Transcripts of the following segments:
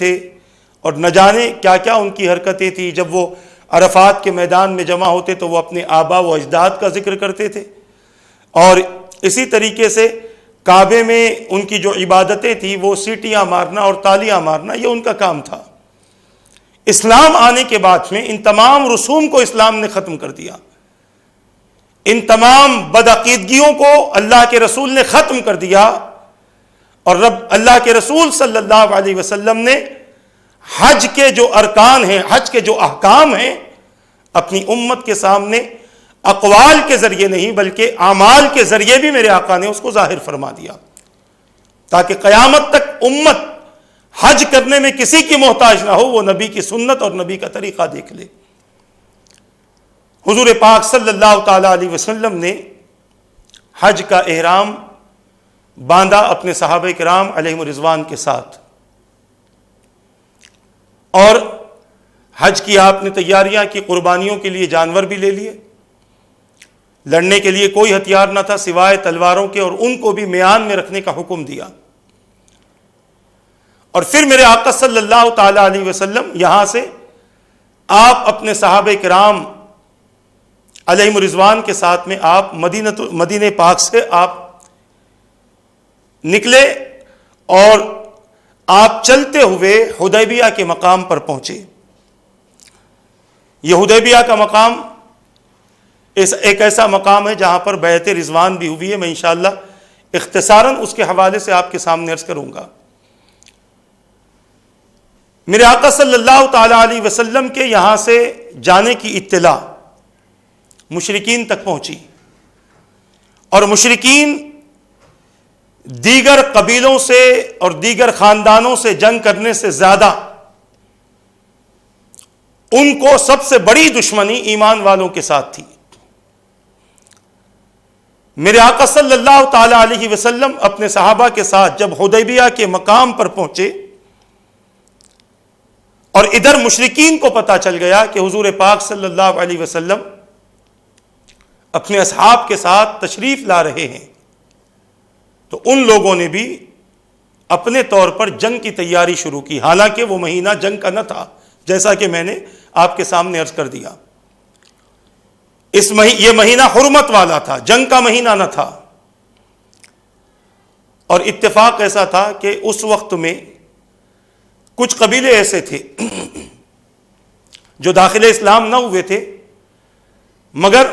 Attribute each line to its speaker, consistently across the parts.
Speaker 1: تھے اور نہ جانے کیا کیا ان کی حرکتیں تھیں. جب وہ عرفات کے میدان میں جمع ہوتے تو وہ اپنے آبا و اجداد کا ذکر کرتے تھے، اور اسی طریقے سے کعبے میں ان کی جو عبادتیں تھیں وہ سیٹیاں مارنا اور تالیاں مارنا یہ ان کا کام تھا. اسلام آنے کے بعد میں ان تمام رسوم کو اسلام نے ختم کر دیا، ان تمام بدعقیدگیوں کو اللہ کے رسول نے ختم کر دیا، اور اللہ کے رسول صلی اللہ علیہ وسلم نے حج کے جو ارکان ہیں، حج کے جو احکام ہیں، اپنی امت کے سامنے اقوال کے ذریعے نہیں بلکہ اعمال کے ذریعے بھی میرے آقا نے اس کو ظاہر فرما دیا، تاکہ قیامت تک امت حج کرنے میں کسی کی محتاج نہ ہو، وہ نبی کی سنت اور نبی کا طریقہ دیکھ لے. حضور پاک صلی اللہ تعالی علیہ وسلم نے حج کا احرام باندھا اپنے صحابہ کرام علیہم الرضوان کے ساتھ، اور حج کی آپ نے تیاریاں کی، قربانیوں کے لیے جانور بھی لے لیے. لڑنے کے لیے کوئی ہتھیار نہ تھا سوائے تلواروں کے، اور ان کو بھی میان میں رکھنے کا حکم دیا. اور پھر میرے آقا صلی اللہ تعالی علیہ وسلم یہاں سے آپ اپنے صحابہ کرام علیہم الرضوان کے ساتھ میں آپ مدینہ پاک سے آپ نکلے، اور آپ چلتے ہوئے حدیبیہ کے مقام پر پہنچے. یہ حدیبیہ کا مقام ایک ایسا مقام ہے جہاں پر بیعت رضوان بھی ہوئی ہے. میں انشاءاللہ اختصاراً اس کے حوالے سے آپ کے سامنے عرض کروں گا. میرے آقا صلی اللہ تعالی علیہ وسلم کے یہاں سے جانے کی اطلاع مشرکین تک پہنچی، اور مشرکین دیگر قبیلوں سے اور دیگر خاندانوں سے جنگ کرنے سے زیادہ ان کو سب سے بڑی دشمنی ایمان والوں کے ساتھ تھی. میرے آقا صلی اللہ تعالی علیہ وسلم اپنے صحابہ کے ساتھ جب حدیبیہ کے مقام پر پہنچے، اور ادھر مشرکین کو پتہ چل گیا کہ حضور پاک صلی اللہ علیہ وسلم اپنے اصحاب کے ساتھ تشریف لا رہے ہیں، تو ان لوگوں نے بھی اپنے طور پر جنگ کی تیاری شروع کی. حالانکہ وہ مہینہ جنگ کا نہ تھا، جیسا کہ میں نے آپ کے سامنے عرض کر دیا. یہ مہینہ حرمت والا تھا، جنگ کا مہینہ نہ تھا. اور اتفاق ایسا تھا کہ اس وقت میں کچھ قبیلے ایسے تھے جو داخل اسلام نہ ہوئے تھے، مگر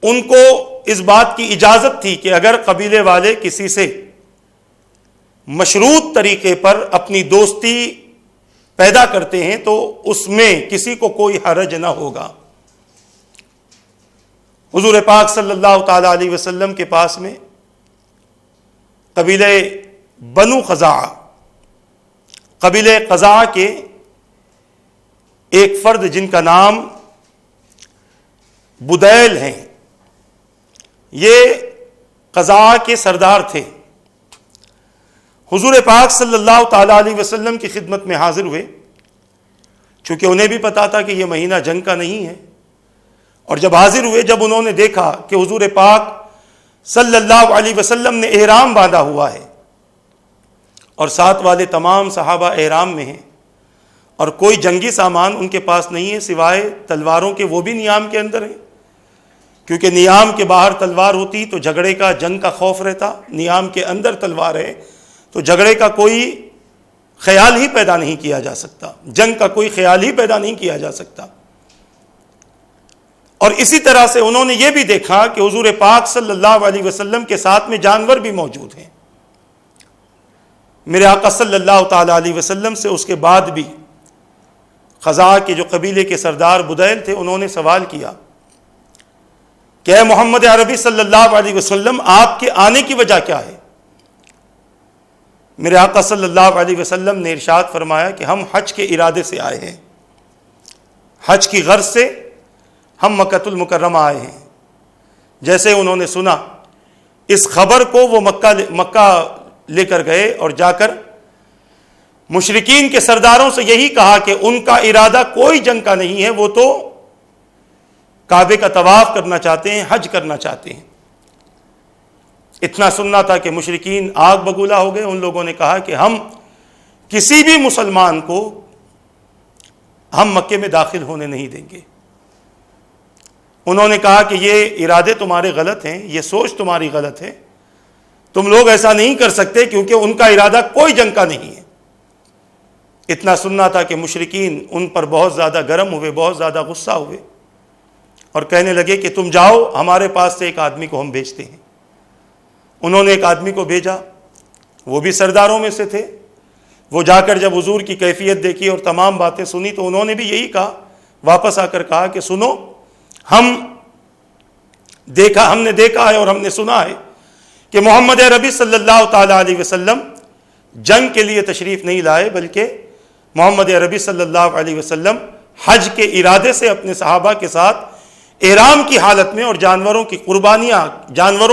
Speaker 1: ان کو اس بات کی اجازت تھی کہ اگر قبیلے والے کسی سے مشروط طریقے پر اپنی دوستی پیدا کرتے ہیں تو اس میں کسی کو کوئی حرج نہ ہوگا. حضور پاک صلی اللہ تعالی علیہ وسلم کے پاس میں قبیلے بنو خزاعہ، قبیلے خزاعہ کے ایک فرد جن کا نام بدیل ہیں، یہ خزاعہ کے سردار تھے. حضور پاک صلی اللہ تعالی علیہ وسلم کی خدمت میں حاضر ہوئے، چونکہ انہیں بھی پتا تھا کہ یہ مہینہ جنگ کا نہیں ہے. اور جب حاضر ہوئے، جب انہوں نے دیکھا کہ حضور پاک صلی اللہ علیہ وسلم نے احرام باندھا ہوا ہے اور ساتھ والے تمام صحابہ احرام میں ہیں، اور کوئی جنگی سامان ان کے پاس نہیں ہے سوائے تلواروں کے، وہ بھی نیام کے اندر ہیں، کیونکہ نیام کے باہر تلوار ہوتی تو جھگڑے کا، جنگ کا خوف رہتا. نیام کے اندر تلوار ہے تو جھگڑے کا کوئی خیال ہی پیدا نہیں کیا جا سکتا، جنگ کا کوئی خیال ہی پیدا نہیں کیا جا سکتا. اور اسی طرح سے انہوں نے یہ بھی دیکھا کہ حضور پاک صلی اللہ علیہ وسلم کے ساتھ میں جانور بھی موجود ہیں. میرے آقا صلی اللہ تعالی علیہ وسلم سے اس کے بعد بھی خزاعہ کے جو قبیلے کے سردار بدیل تھے، انہوں نے سوال کیا کہ اے محمد عربی صلی اللہ علیہ وسلم، آپ کے آنے کی وجہ کیا ہے؟ میرے آقا صلی اللہ علیہ وسلم نے ارشاد فرمایا کہ ہم حج کے ارادے سے آئے ہیں، حج کی غرض سے ہم مکہ المکرمہ آئے ہیں. جیسے انہوں نے سنا اس خبر کو، وہ مکہ لے کر گئے اور جا کر مشرکین کے سرداروں سے یہی کہا کہ ان کا ارادہ کوئی جنگ کا نہیں ہے، وہ تو کعبے کا طواف کرنا چاہتے ہیں، حج کرنا چاہتے ہیں. اتنا سننا تھا کہ مشرکین آگ بگولا ہو گئے. ان لوگوں نے کہا کہ ہم کسی بھی مسلمان کو ہم مکے میں داخل ہونے نہیں دیں گے۔ انہوں نے کہا کہ یہ ارادے تمہارے غلط ہیں، یہ سوچ تمہاری غلط ہے، تم لوگ ایسا نہیں کر سکتے، کیونکہ ان کا ارادہ کوئی جنگ کا نہیں ہے۔ اتنا سننا تھا کہ مشرکین ان پر بہت زیادہ گرم ہوئے، بہت زیادہ غصہ ہوئے، اور کہنے لگے کہ تم جاؤ، ہمارے پاس سے ایک آدمی کو ہم بھیجتے ہیں۔ انہوں نے ایک آدمی کو بھیجا، وہ بھی سرداروں میں سے تھے۔ وہ جا کر جب حضور کی کیفیت دیکھی اور تمام باتیں سنی تو انہوں نے بھی یہی کہا، واپس آ کر کہا کہ سنو، ہم نے دیکھا ہے اور ہم نے سنا ہے کہ محمد عربی صلی اللہ تعالی علیہ وسلم جنگ کے لیے تشریف نہیں لائے، بلکہ محمد عربی صلی اللہ علیہ وسلم حج کے ارادے سے اپنے صحابہ کے ساتھ احرام کی حالت میں، اور جانوروں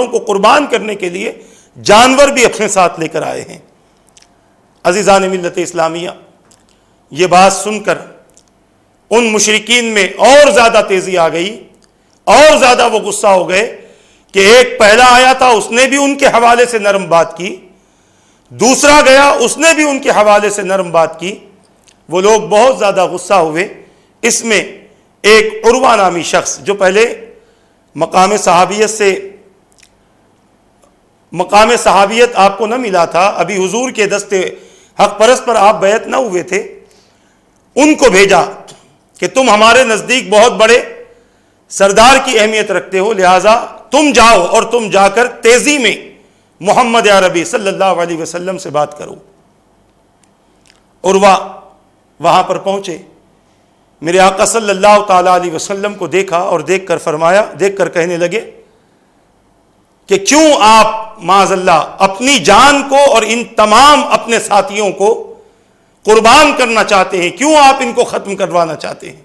Speaker 1: کو قربان کرنے کے لیے جانور بھی اپنے ساتھ لے کر آئے ہیں۔ عزیزان ملت اسلامیہ، یہ بات سن کر ان مشرکین میں اور زیادہ تیزی آ گئی، اور زیادہ وہ غصہ ہو گئے کہ ایک پہلا آیا تھا، اس نے بھی ان کے حوالے سے نرم بات کی، دوسرا گیا، اس نے بھی ان کے حوالے سے نرم بات کی۔ وہ لوگ بہت زیادہ غصہ ہوئے۔ اس میں ایک عروہ نامی شخص، جو پہلے مقام صحابیت آپ کو نہ ملا تھا، ابھی حضور کے دستے حق پرست پر آپ بیعت نہ ہوئے تھے، ان کو بھیجا کہ تم ہمارے نزدیک بہت بڑے سردار کی اہمیت رکھتے ہو، لہٰذا تم جاؤ اور تم جا کر تیزی میں محمد عربی صلی اللہ علیہ وسلم سے بات کرو۔ عروہ وہاں پر پہنچے، میرے آقا صلی اللہ تعالی علیہ وسلم کو دیکھا اور دیکھ کر کہنے لگے کہ کیوں آپ معاذ اللہ اپنی جان کو اور ان تمام اپنے ساتھیوں کو قربان کرنا چاہتے ہیں؟ کیوں آپ ان کو ختم کروانا چاہتے ہیں؟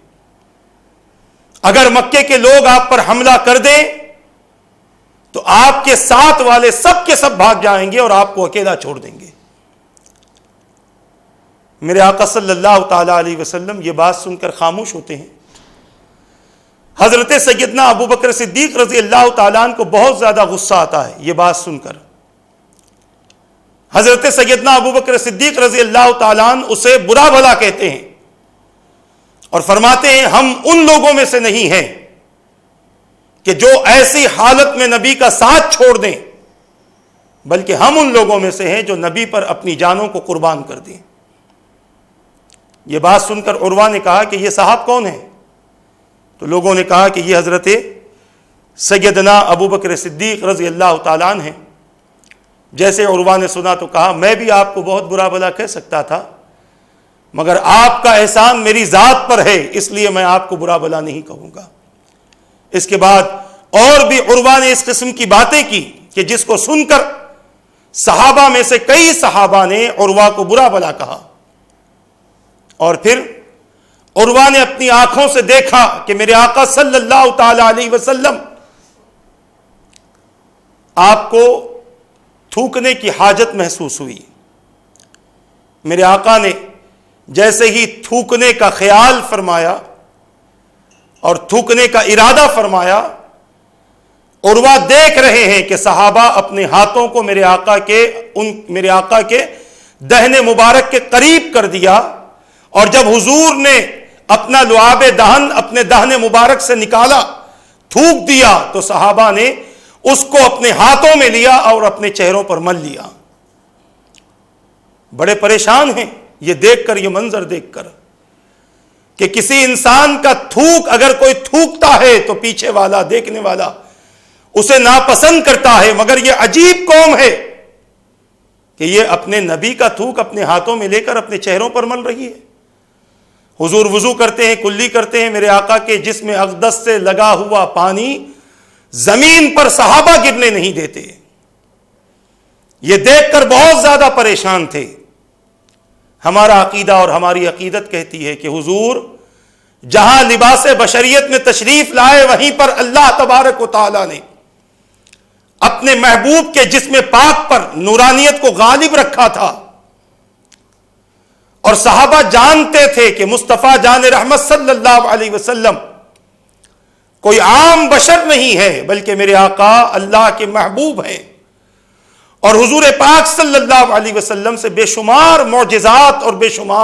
Speaker 1: اگر مکے کے لوگ آپ پر حملہ کر دیں تو آپ کے ساتھ والے سب کے سب بھاگ جائیں گے اور آپ کو اکیلا چھوڑ دیں گے۔ میرے آقا صلی اللہ تعالی علیہ وسلم یہ بات سن کر خاموش ہوتے ہیں۔ حضرت سیدنا ابو بکر صدیق رضی اللہ تعالیٰ عنہ کو بہت زیادہ غصہ آتا ہے یہ بات سن کر۔ حضرت سیدنا ابو بکر صدیق رضی اللہ تعالیٰ عنہ اسے برا بھلا کہتے ہیں اور فرماتے ہیں ہم ان لوگوں میں سے نہیں ہیں کہ جو ایسی حالت میں نبی کا ساتھ چھوڑ دیں، بلکہ ہم ان لوگوں میں سے ہیں جو نبی پر اپنی جانوں کو قربان کر دیں۔ یہ بات سن کر عروہ نے کہا کہ یہ صاحب کون ہیں؟ تو لوگوں نے کہا کہ یہ حضرت سیدنا ابو بکر صدیق رضی اللہ تعالیٰ عنہ ہیں۔ جیسے عروہ نے سنا تو کہا میں بھی آپ کو بہت برا بھلا کہہ سکتا تھا، مگر آپ کا احسان میری ذات پر ہے، اس لیے میں آپ کو برا بھلا نہیں کہوں گا۔ اس کے بعد اور بھی عروہ نے اس قسم کی باتیں کی کہ جس کو سن کر صحابہ میں سے کئی صحابہ نے عروہ کو برا بھلا کہا، اور پھر عروہ نے اپنی آنکھوں سے دیکھا کہ میرے آقا صلی اللہ تعالی علیہ وسلم آپ کو تھوکنے کی حاجت محسوس ہوئی۔ میرے آقا نے جیسے ہی تھوکنے کا خیال فرمایا اور تھوکنے کا ارادہ فرمایا، عروہ دیکھ رہے ہیں کہ صحابہ اپنے ہاتھوں کو میرے آقا کے دہنے مبارک کے قریب کر دیا، اور جب حضور نے اپنا لعاب دہن اپنے دہنے مبارک سے نکالا، تھوک دیا، تو صحابہ نے اس کو اپنے ہاتھوں میں لیا اور اپنے چہروں پر مل لیا۔ بڑے پریشان ہیں یہ دیکھ کر، یہ منظر دیکھ کر کہ کسی انسان کا تھوک اگر کوئی تھوکتا ہے تو پیچھے والا دیکھنے والا اسے ناپسند کرتا ہے، مگر یہ عجیب قوم ہے کہ یہ اپنے نبی کا تھوک اپنے ہاتھوں میں لے کر اپنے چہروں پر مل رہی ہے۔ حضور وضو کرتے ہیں، کلی کرتے ہیں، میرے آقا کے جسم اقدس سے لگا ہوا پانی زمین پر صحابہ گرنے نہیں دیتے۔ یہ دیکھ کر بہت زیادہ پریشان تھے۔ ہمارا عقیدہ اور ہماری عقیدت کہتی ہے کہ حضور جہاں لباس بشریت میں تشریف لائے، وہیں پر اللہ تبارک و تعالی نے اپنے محبوب کے جسم پاک پر نورانیت کو غالب رکھا تھا، اور صحابہ جانتے تھے کہ مصطفیٰ جان رحمت صلی اللہ علیہ وسلم کوئی عام بشر نہیں ہے، بلکہ میرے آقا اللہ کے محبوب ہیں، اور حضور پاک صلی اللہ علیہ وسلم سے بے شمار معجزات اور بے شمار